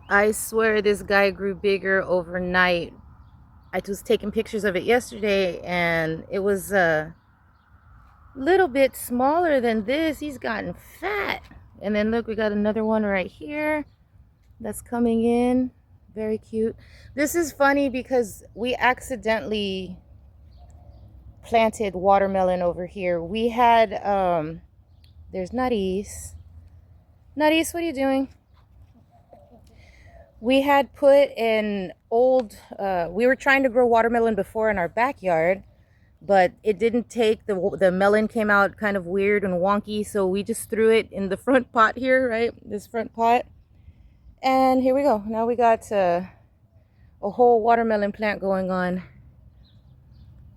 I swear this guy grew bigger overnight. I was taking pictures of it yesterday and it was a little bit smaller than this. He's gotten fat. And then look, we got another one right here that's coming in. Very cute. This is funny because we accidentally planted watermelon over here. We had, there's Nutties. Nutties, what are you doing? We had put an old, we were trying to grow watermelon before in our backyard, but it didn't take, the melon came out kind of weird and wonky, so we just threw it in the front pot here, right? This front pot. And here we go. Now we got a whole watermelon plant going on.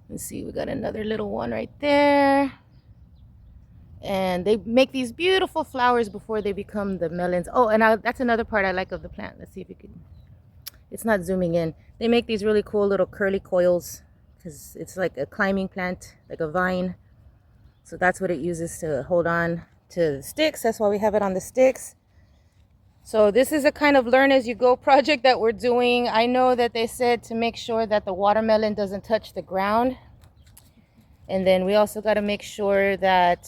Let's see, we got another little one right there. And they make these beautiful flowers before they become the melons. Oh, and that's another part I like of the plant. Let's see if you can, it's not zooming in. They make these really cool little curly coils because it's like a climbing plant, like a vine. So that's what it uses to hold on to the sticks. That's why we have it on the sticks. So this is a kind of learn as you go project that we're doing. I know that they said to make sure that the watermelon doesn't touch the ground. And then we also got to make sure that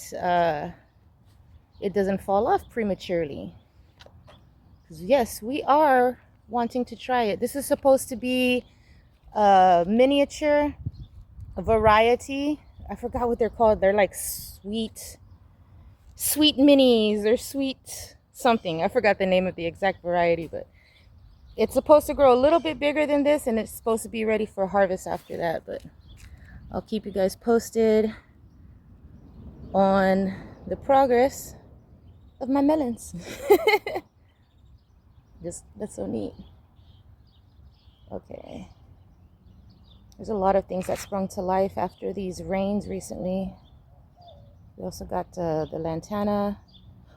it doesn't fall off prematurely. Because yes, we are wanting to try it. This is supposed to be a miniature variety. I forgot what they're called. They're like sweet minis or sweet something. I forgot the name of the exact variety, but it's supposed to grow a little bit bigger than this, and it's supposed to be ready for harvest after that. But I'll keep you guys posted on the progress of my melons. That's so neat. Okay. There's a lot of things that sprung to life after these rains recently. We also got the lantana.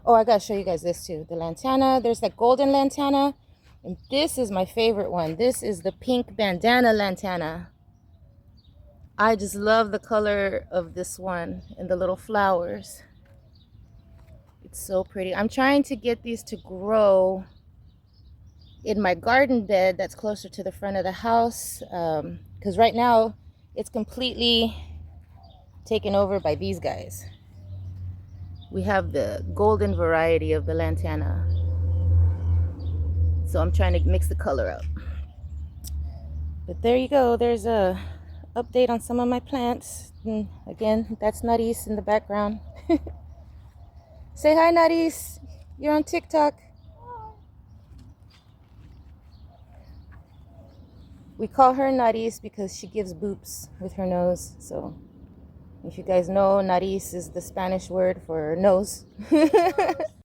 Oh, I gotta show you guys this too. The lantana. There's that golden lantana. And this is my favorite one. This is the pink bandana lantana. I just love the color of this one and the little flowers. It's so pretty. I'm trying to get these to grow in my garden bed that's closer to the front of the house, because right now it's completely taken over by these guys. We have the golden variety of the lantana, so I'm trying to mix the color up. But there you go. There's a update on some of my plants. And again, that's Nutties in the background. Say hi, Nutties. You're on TikTok. We call her Nutties because she gives boops with her nose. So if you guys know, Nariz is the Spanish word for nose.